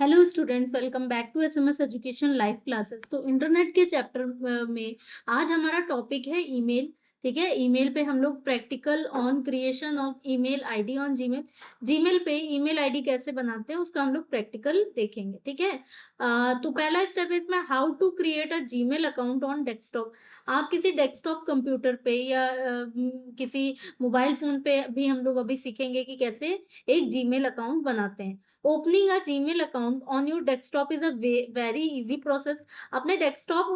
Hello students, welcome back to SMS education live classes. तो internet के chapter में आज हमारा टॉपिक है ईमेल। ठीक है, ईमेल पे हम लोग practical on creation of email ID on Gmail. Gmail पे ईमेल आईडी कैसे बनाते हैं उसका हम लोग प्रैक्टिकल देखेंगे। ठीक है, तो पहला स्टेप है इसमें how to create a Gmail account on desktop. आप किसी डेस्कटॉप कंप्यूटर पे या किसी मोबाइल फोन पे भी हम लोग अभी सीखेंगे कि कैसे एक जीमेल अकाउंट बनाते हैं। Opening a Gmail account on your desktop is a very easy process. अपने डेस्कटॉप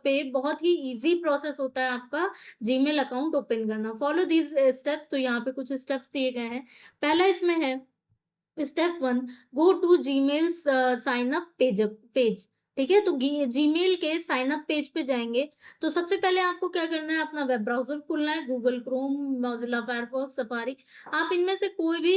पे बहुत ही इजी प्रोसेस होता है आपका जीमेल अकाउंट ओपन करना। Follow these steps. तो यहाँ पे कुछ स्टेप्स दिए गए हैं। पहला इसमें है step 1, go to Gmail sign up page. ठीक है, तो जीमेल के साइन अप पेज पे जाएंगे। तो सबसे पहले आपको क्या करना है, अपना वेब ब्राउजर खोलना है, Google Chrome, Mozilla Firefox, safari. आप इनमें से कोई भी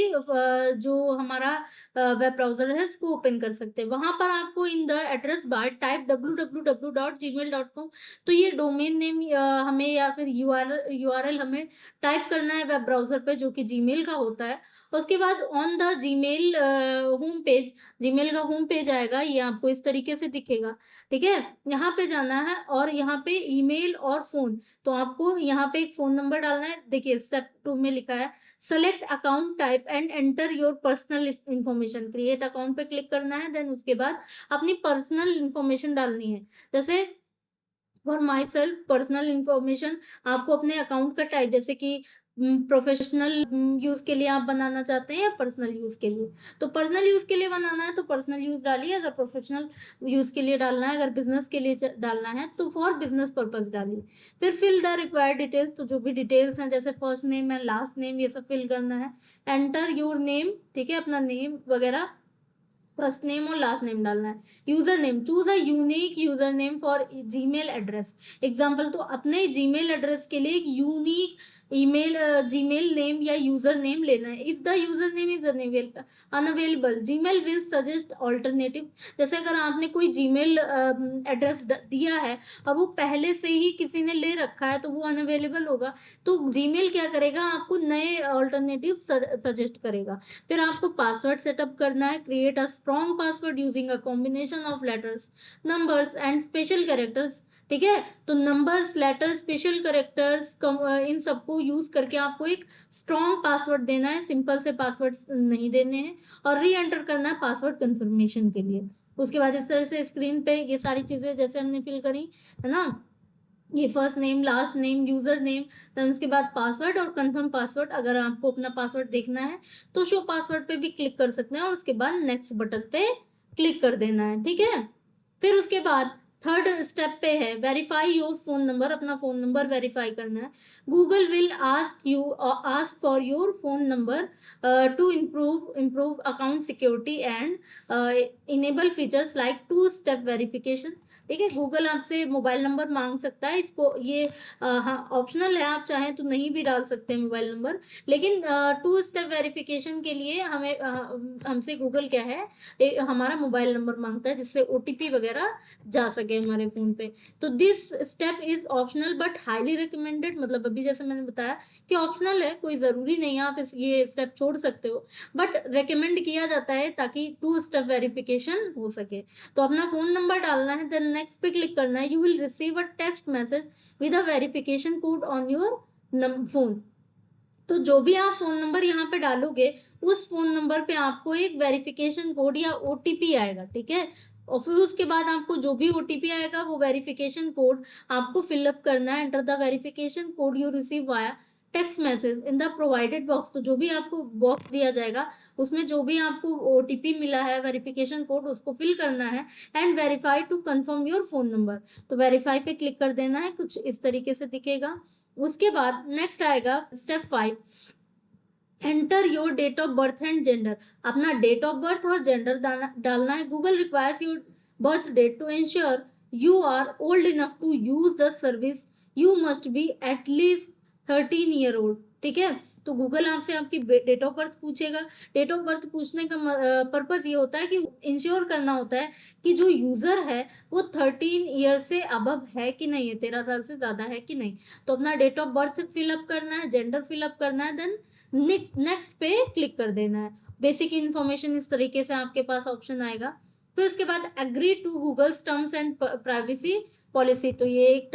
जो हमारा वेब ब्राउजर है इसको ओपन कर सकते हैं। वहां पर आपको in the address bar type www.gmail.com। तो ये डोमेन नेम हमें या फिर यूआरएल हमें टाइप करना है वेब ब्राउजर पे, जो कि जीमेल का होता है। उसके बाद on the Gmail home page, Gmail का होम पेज आएगा, ये आपको इस तरीके से दिखेगा। ठीक है, यहाँ पे जाना है और यहाँ पे ईमेल और फोन। तो आपको यहाँ पे एक फोन नंबर डालना है। देखिए स्टेप 2 में लिखा है select account type and enter your personal information. Create account पे क्लिक करना है, देन उसके बाद अपनी पर्सनल इंफॉर्मेशन डालनी है। जैसे for my self personal information, आपको अपने अकाउंट का टाइप, जैसे कि प्रोफेशनल यूज के लिए आप बनाना चाहते हैं या पर्सनल यूज के लिए। तो पर्सनल यूज के लिए बनाना है तो पर्सनल यूज डालिए, अगर प्रोफेशनल यूज के लिए डालना है, अगर बिजनेस के लिए डालना है तो फॉर बिजनेस पर्पज डालिए। फिर फिल द रिक्वायर्ड डिटेल्स। तो जो भी डिटेल्स हैं जैसे फर्स्ट नेम है, लास्ट नेम, ये सब फिल करना है। एंटर योर नेम, ठीक है, अपना नेम वगैरह, फर्स्ट नेम और लास्ट नेम डालना है। User name, choose a unique user name for Gmail address. Example, तो अपने जीमेल एड्रेस के लिए एक यूनिक ईमेल जीमेल नेम या यूजर नेम लेना है। If the user name is unavailable Gmail will suggest alternative. जैसे अगर आपने कोई जीमेल एड्रेस दिया है और वो पहले से ही किसी ने ले रखा है तो वो अनअवेलेबल होगा, तो जीमेल क्या करेगा, आपको नए ऑल्टरनेटिव सजेस्ट करेगा। फिर आपको पासवर्ड सेटअप करना है। Create a strong password using a combination of letters, numbers and special characters. ठीक है, तो नंबर्स, लेटर्स, स्पेशल कैरेक्टर्स, इन सबको यूज करके आपको एक स्ट्रॉन्ग पासवर्ड देना है। सिंपल से पासवर्ड नहीं देने हैं। और री एंटर करना है पासवर्ड कंफर्मेशन के लिए। उसके बाद इस तरह से स्क्रीन पे ये सारी चीजें जैसे हमने फिल करी है ना, ये first name, last name, user name, then उसके बाद पासवर्ड और कंफर्म पासवर्ड। अगर आपको अपना पासवर्ड देखना है तो शो पासवर्ड पे भी क्लिक कर सकते हैं और उसके बाद नेक्स्ट बटन पे क्लिक कर देना है। ठीक है, फिर उसके बाद थर्ड स्टेप पे है वेरीफाई योर फोन नंबर। अपना फोन नंबर वेरीफाई करना है। Google will ask for your phone number to improve account security and enable features like two step verification. ठीक है, गूगल आपसे मोबाइल नंबर मांग सकता है। इसको ये हाँ ऑप्शनल है, आप चाहें तो नहीं भी डाल सकते हैं मोबाइल नंबर, लेकिन टू स्टेप वेरिफिकेशन के लिए हमें हमसे गूगल क्या है, हमारा मोबाइल नंबर मांगता है जिससे ओटीपी वगैरह जा सके हमारे फोन पे। तो this step is optional but highly recommended. मतलब अभी जैसे मैंने बताया कि ऑप्शनल है, कोई जरूरी नहीं है, आप ये स्टेप छोड़ सकते हो, बट रिकमेंड किया जाता है ताकि टू स्टेप वेरिफिकेशन हो सके। तो अपना फोन नंबर डालना है, देन नेक्स्ट पे क्लिक करना है। You will receive a text message with a verification code on your phone. तो जो भी आप फोन नंबर यहाँ पे डालोगे उस फोन नंबर पे आपको एक वेरिफिकेशन कोड या ओटीपी आएगा। ठीक है, और फिर उसके बाद आपको जो भी ओटीपी आएगा वो वेरिफिकेशन कोड आपको फिलअप करना है। Enter the verification code you receive via text message in the provided box. तो जो भी आपको बॉक्स दिया जाएगा उसमें जो भी आपको ओटीपी मिला है, वेरिफिकेशन कोड, उसको फिल करना है and verify to confirm your phone number. तो वेरीफाई पे क्लिक कर देना है, कुछ इस तरीके से दिखेगा। उसके बाद नेक्स्ट आएगा step 5, enter your date of birth and gender. अपना डेट ऑफ बर्थ और जेंडर डालना है। Google requires your birth date to ensure you are old enough to use the service. You must be at least 13 year old. ठीक है, तो Google आपसे आपकी date of birth पूछेगा। डेट ऑफ बर्थ पूछने का पर्पज ये होता है कि इंश्योर करना होता है कि जो यूजर है वो 13 ईयर से अबव है कि नहीं है, 13 साल से ज्यादा है कि नहीं। तो अपना डेट ऑफ बर्थ फिलअप करना है, जेंडर फिलअप करना है, देन नेक्स्ट पे क्लिक कर देना है। बेसिक इन्फॉर्मेशन इस तरीके से आपके पास ऑप्शन आएगा। फिर उसके बाद agree to Google's terms and privacy policy, तो ये एक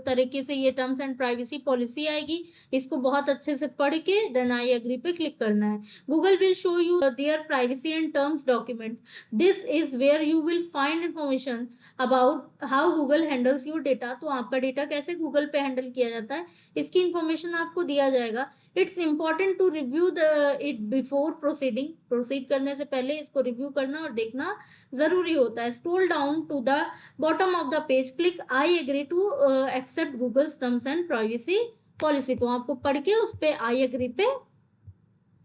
तरीके से ये टर्म्स एंड प्राइवेसी पॉलिसी आएगी, इसको बहुत अच्छे से पढ़ के देन आई एग्री पे क्लिक करना है। Google will show you their privacy and terms document, this is where you will find information about how Google handles your data, तो आपका डेटा कैसे गूगल पे हैंडल किया जाता है इसकी इंफॉर्मेशन आपको दिया जाएगा। It's important to review it before proceeding, proceed करने से पहले इसको रिव्यू करना और देखना जरूरी होता है। Scroll down to the bottom of the page, click I agree to accept Google's terms and privacy policy, तो आपको पढ़ के उस पे आई एग्री पे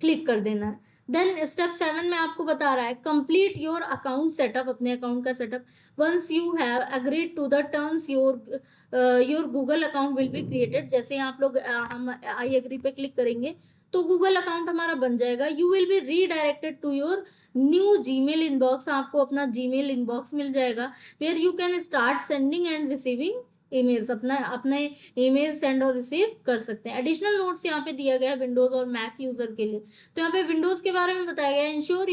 क्लिक कर देना है। देन स्टेप 7 में आपको बता रहा है कंप्लीट योर अकाउंट सेटअप, अपने अकाउंट का setup. Once you have agreed to the terms your Google account will be created, जैसे आप लोग हम आई एग्री पे क्लिक करेंगे तो गूगल अकाउंट हमारा बन जाएगा। You will be redirected to your new Gmail inbox, आपको अपना जीमेल इनबॉक्स मिल जाएगा where you can start sending and receiving emails, अपने ईमेल सेंड और रिसीव कर सकते हैं। एडिशनल नोट्स यहाँ पे दिया गया है विंडोज और मैक यूजर के लिए, तो यहाँ पे विंडोज के बारे में बताया गया है। Ensure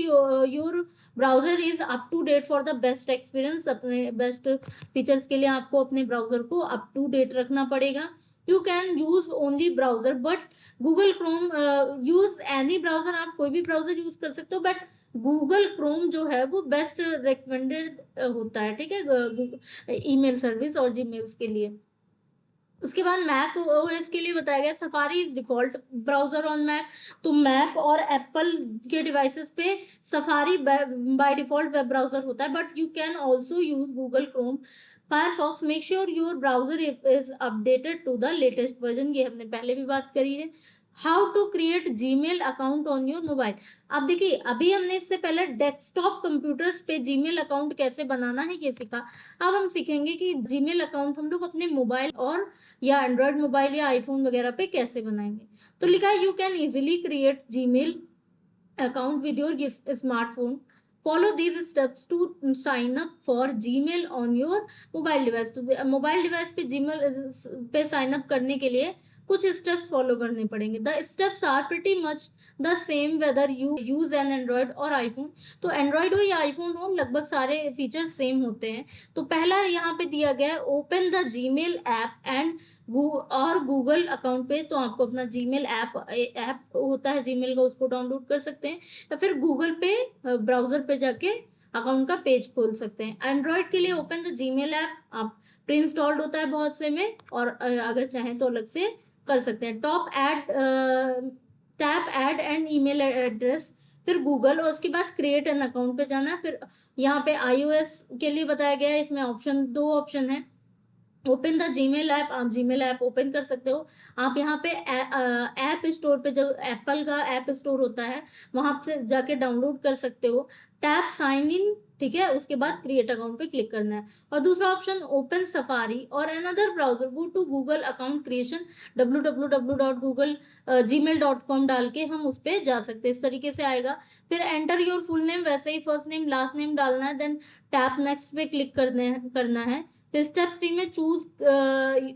your browser is up to date for the best experience, अपने बेस्ट फीचर्स के लिए आपको अपने ब्राउजर को अप टू डेट रखना पड़ेगा। You can use only browser but Google Chrome, use any browser, आप कोई भी ब्राउजर यूज कर सकते हो बट गूगल क्रोम जो है वो बेस्ट रिकमेंडेड होता है, ठीक है, ईमेल सर्विस और जीमेल्स के लिए। उसके बाद मैक ओएस के लिए बताया गया Safari is default browser on Mac, तो मैक और एप्पल के डिवाइसेस पे Safari by default web browser होता है, but you can also use Google Chrome. Firefox, make sure your browser is updated to the latest version, ये हमने पहले भी बात करी है। How to create Gmail account on your mobile, अब देखिए अभी हमने इससे पहले डेस्कटॉप कंप्यूटर्स पे जीमेल अकाउंट कैसे बनाना है ये सीखा, अब हम सीखेंगे कि जीमेल अकाउंट हम लोग अपने मोबाइल और या एंड्रॉयड मोबाइल या आईफोन वगैरह पे कैसे बनाएंगे। तो लिखा है you can easily create Gmail account with your smartphone, follow these steps to sign up for Gmail on your mobile device, तो मोबाइल डिवाइस पे जीमेल पे साइन अप करने के लिए कुछ स्टेप्स फॉलो करने पड़ेंगे। The steps are pretty much the same whether you use an Android or iPhone, तो एंड्रॉयड हो या आईफोन हो लगभग सारे फीचर्स सेम होते हैं। तो पहला यहाँ पे दिया गया है open the Gmail app and और गूगल अकाउंट पे, तो आपको अपना जीमेल ऐप होता है जीमेल का, उसको डाउनलोड कर सकते हैं या फिर गूगल पे ब्राउजर पे जाके अकाउंट का पेज खोल सकते हैं। एंड्रॉयड के लिए ओपन द जीमेल ऐप, आप प्री इंस्टॉल्ड होता है बहुत से में, और अगर चाहें तो अलग से कर सकते हैं। Tap add and email address, फिर गूगल और उसके बाद क्रिएट एन अकाउंट पे जाना है। फिर यहाँ पे iOS के लिए बताया गया है, इसमें दो ऑप्शन है। ओपन द जीमेल ऐप, आप जीमेल ऐप ओपन कर सकते हो। आप यहाँ पे ऐप स्टोर पे, जो एप्पल का ऐप स्टोर होता है वहां से जाके डाउनलोड कर सकते हो। टैप साइन इन, ठीक है, उसके बाद क्रिएट अकाउंट पे क्लिक करना है। और दूसरा option open Safari or another browser, go to Google account creation www.google.gmail.com डाल के हम उस पर जा सकते हैं, इस तरीके से आएगा। फिर एंटर योर फुल नेम, वैसे ही फर्स्ट नेम लास्ट नेम डालना है, देन टैप नेक्स्ट पे क्लिक करना है। फिर स्टेप 3 में चूज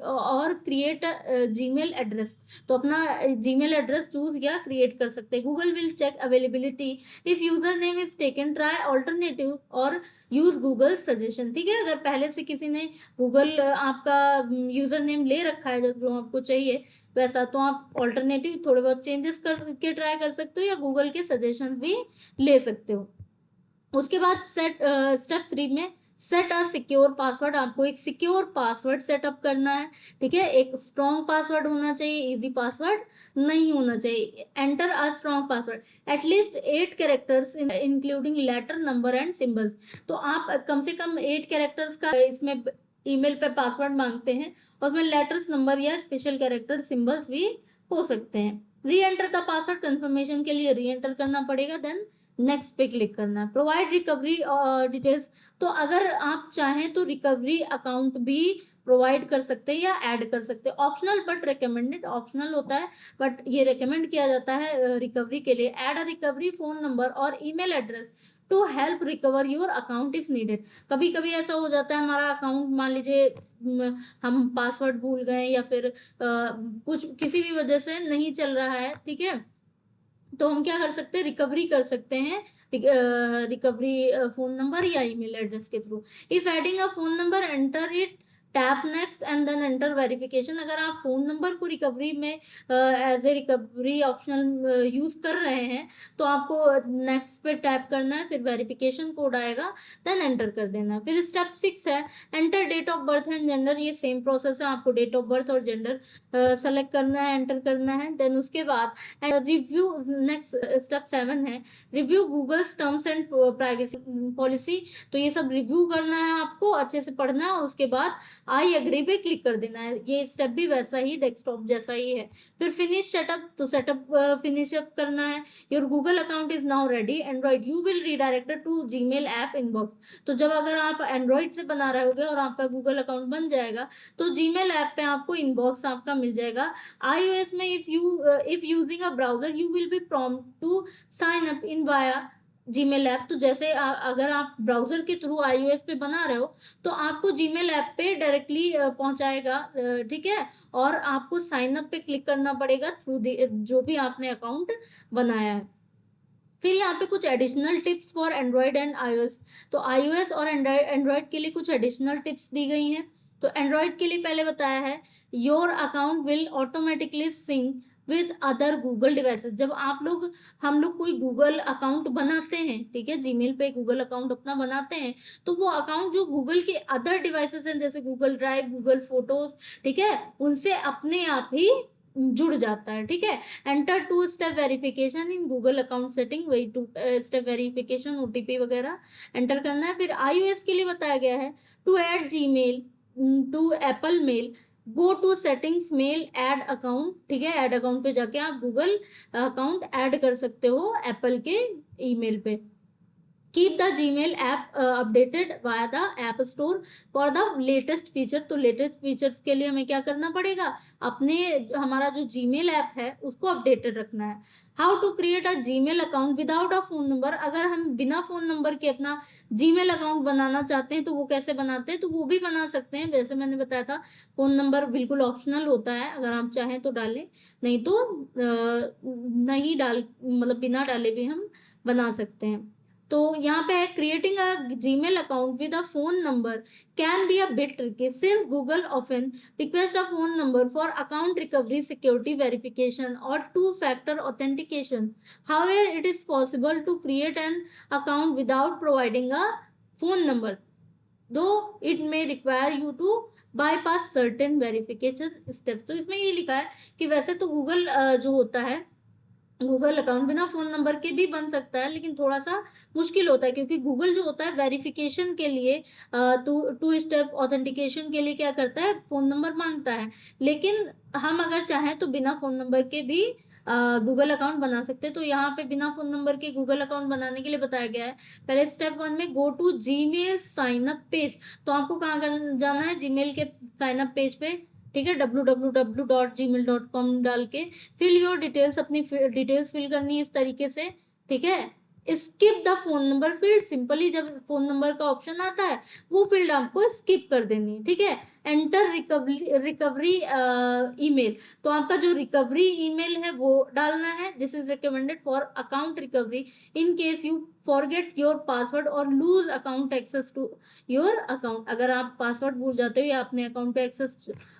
और क्रिएट जीमेल एड्रेस, तो अपना जीमेल एड्रेस चूज या क्रिएट कर सकते हैं। Google will check availability if user name is taken, try alternative or use Google suggestion, ठीक है, अगर पहले से किसी ने गूगल आपका यूजर नेम ले रखा है जो आपको चाहिए वैसा, तो आप ऑल्टरनेटिव थोड़े बहुत चेंजेस करके ट्राई कर सकते हो या गूगल के सजेशन भी ले सकते हो। उसके बाद स्टेप 3 में सेट अ सिक्योर पासवर्ड, आपको एक सिक्योर पासवर्ड सेटअप करना है, ठीक है, एक स्ट्रॉन्ग पासवर्ड होना चाहिए, इजी पासवर्ड नहीं होना चाहिए। Enter a strong password at least 8 characters including letter number and symbols, तो आप कम से कम 8 कैरेक्टर्स का इसमें ईमेल पे पासवर्ड मांगते हैं, और उसमें लेटर्स नंबर या स्पेशल कैरेक्टर सिंबल्स भी हो सकते हैं। री एंटर द पासवर्ड, कंफर्मेशन के लिए री एंटर करना पड़ेगा, देन नेक्स्ट पे क्लिक करना है। प्रोवाइड रिकवरी डिटेल्स, तो अगर आप चाहें तो रिकवरी अकाउंट भी प्रोवाइड कर सकते हैं या ऐड कर सकते हैं, ऑप्शनल बट रिकमेंडेड, ऑप्शनल होता है बट ये रिकमेंड किया जाता है रिकवरी के लिए। Add a recovery phone number और email address to help recover your account if needed, कभी कभी ऐसा हो जाता है हमारा अकाउंट, मान लीजिए हम पासवर्ड भूल गए या फिर कुछ किसी भी वजह से नहीं चल रहा है, ठीक है, तो हम क्या कर सकते हैं, रिकवरी कर सकते हैं रिकवरी फोन नंबर या ईमेल एड्रेस के through. If adding a phone number, enter it, tap next and then enter verification. अगर आप फोन नंबर को रिकवरी में as a recovery optional use कर रहे हैं तो आपको नेक्स्ट पे टैप करना है, फिर वेरिफिकेशन कोड आएगा, देन एंटर कर देना है। फिर स्टेप 6 है enter date of birth and gender. ये सेम प्रोसेस है, आपको डेट ऑफ बर्थ और जेंडर सेलेक्ट करना है, एंटर करना है। देन उसके बाद रिव्यू, नेक्स्ट स्टेप 7 है review Google's terms and privacy policy. तो ये सब रिव्यू करना है, आपको अच्छे से पढ़ना है और उसके बाद आई एग्री पे क्लिक कर देना है। ये स्टेप भी वैसा ही डेस्कटॉप जैसा ही है। फिर फिनिश सेटअप, तो सेटअप फिनिश अप करना है। Your Google account is now ready Android, you will redirected to Gmail app inbox. तो जब अगर आप एंड्रॉइड से बना रहे होगे और आपका गूगल अकाउंट बन जाएगा तो जीमेल ऐप पे आपको इनबॉक्स आपका मिल जाएगा। iOS में if using a browser you will be prompt to sign up in via Gmail app. तो जैसे अगर आप ब्राउजर के थ्रू iOS पे बना रहे हो तो आपको जीमेल ऐप पे डायरेक्टली पहुंचाएगा, ठीक है। और आपको साइन अप पे क्लिक करना पड़ेगा थ्रू जो भी आपने अकाउंट बनाया है। फिर यहाँ पे कुछ additional tips for Android and iOS। तो iOS और एंड्रॉयड के लिए कुछ एडिशनल टिप्स दी गई हैं। तो एंड्रॉयड के लिए पहले बताया है your account will automatically sync with other Google devices. जब हम लोग कोई गूगल अकाउंट बनाते हैं, ठीक है, जीमेल पे गूगल अकाउंट अपना बनाते हैं, तो वो अकाउंट जो गूगल के अदर डिवाइसेस हैं जैसे गूगल ड्राइव, गूगल फोटोज, ठीक है, उनसे अपने आप ही जुड़ जाता है, ठीक है। Enter two step verification in Google account setting, वही टू स्टेप वेरिफिकेशन, ओटीपी वगैरह एंटर करना है। फिर iOS के लिए बताया गया है to add Gmail to Apple mail, go to settings, mail, add account, ठीक है। ऐड अकाउंट पे जाके आप गूगल अकाउंट ऐड कर सकते हो एप्पल के ईमेल पे। Keep the Gmail app updated via the app store for the latest feature. तो लेटेस्ट फीचर्स के लिए हमें क्या करना पड़ेगा, अपने हमारा जो जीमेल ऐप है उसको अपडेटेड रखना है। How to create a Gmail account without a phone number. अगर हम बिना फोन नंबर के अपना जीमेल अकाउंट बनाना चाहते हैं तो वो कैसे बनाते हैं, तो वो भी बना सकते हैं। वैसे मैंने बताया था फोन नंबर बिल्कुल ऑप्शनल होता है, अगर आप चाहें तो डालें, नहीं तो नहीं डाल, मतलब बिना डाले भी हम बना सकते हैं। तो यहाँ पे है creating a Gmail account with a phone number can be a bit tricky since Google often requests a phone number for account recovery, security verification और two factor authentication. However it is possible to create an account without providing a phone number, though it may require you to bypass certain verification steps. तो इसमें ये लिखा है कि वैसे तो Google जो होता है, गूगल अकाउंट बिना फोन नंबर के भी बन सकता है, लेकिन थोड़ा सा मुश्किल होता है क्योंकि गूगल जो होता है वेरिफिकेशन के लिए, टू स्टेप ऑथेंटिकेशन के लिए क्या करता है, फोन नंबर मांगता है। लेकिन हम अगर चाहें तो बिना फोन नंबर के भी गूगल अकाउंट बना सकते हैं। तो यहाँ पे बिना फोन नंबर के गूगल अकाउंट बनाने के लिए बताया गया है। पहले स्टेप 1 में go to Gmail sign up page. तो आपको कहाँ जाना है, जीमेल के साइन अप पेज पे, ठीक है, www.gmail.com डाल के फिल योर डिटेल्स, अपनी डिटेल्स फिल करनी है इस तरीके से, ठीक है। Skip the phone number field, simply जब फोन नंबर का ऑप्शन आता है वो फील्ड आपको स्किप कर देनी है, ठीक है। Enter recovery email. तो आपका जो रिकवरी ईमेल है वो डालना है। This is recommended for account recovery in case you forget your password और lose account access to your account. अगर आप पासवर्ड भूल जाते हो या अपने अकाउंट पे एक्सेस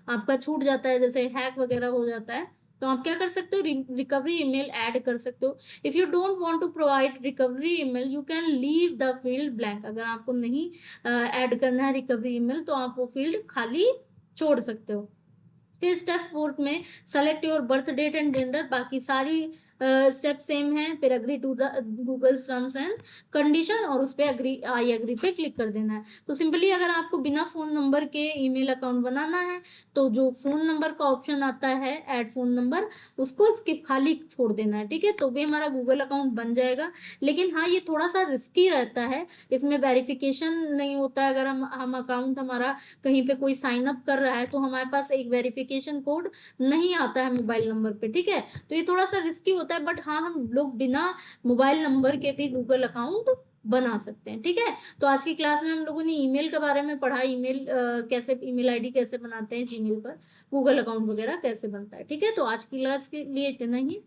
आपका छूट जाता है, जैसे हैक वगैरह हो जाता है, तो आप क्या कर सकते हो, रिकवरी ईमेल ऐड कर सकते हो। If you don't want to provide recovery email you can leave the field blank. अगर आपको नहीं ऐड करना है रिकवरी ईमेल तो आप वो फील्ड खाली छोड़ सकते हो। फिर स्टेप 4 में select your birth date and gender, बाकी सारी स्टेप सेम है। फिर agree to the Google terms and condition और उस पर आई एग्री पे क्लिक कर देना है। तो सिंपली अगर आपको बिना फोन नंबर के ईमेल अकाउंट बनाना है तो जो फोन नंबर का ऑप्शन आता है ऐड फोन नंबर, उसको स्किप खाली छोड़ देना है, ठीक है। तो भी हमारा गूगल अकाउंट बन जाएगा। लेकिन हाँ, ये थोड़ा सा रिस्की रहता है, इसमें वेरिफिकेशन नहीं होता है। अगर हम अकाउंट हमारा कहीं पे कोई साइन अप कर रहा है तो हमारे पास एक वेरिफिकेशन कोड नहीं आता है मोबाइल नंबर पे, ठीक है। तो ये थोड़ा सा रिस्की होता है, बट हाँ, हम लोग बिना मोबाइल नंबर के भी गूगल अकाउंट बना सकते हैं, ठीक है। तो आज की क्लास में हम लोगों ने ईमेल के बारे में पढ़ा, ईमेल कैसे, ईमेल आईडी कैसे बनाते हैं जीमेल पर, गूगल अकाउंट वगैरह कैसे बनता है, ठीक है। तो आज की क्लास के लिए इतना ही।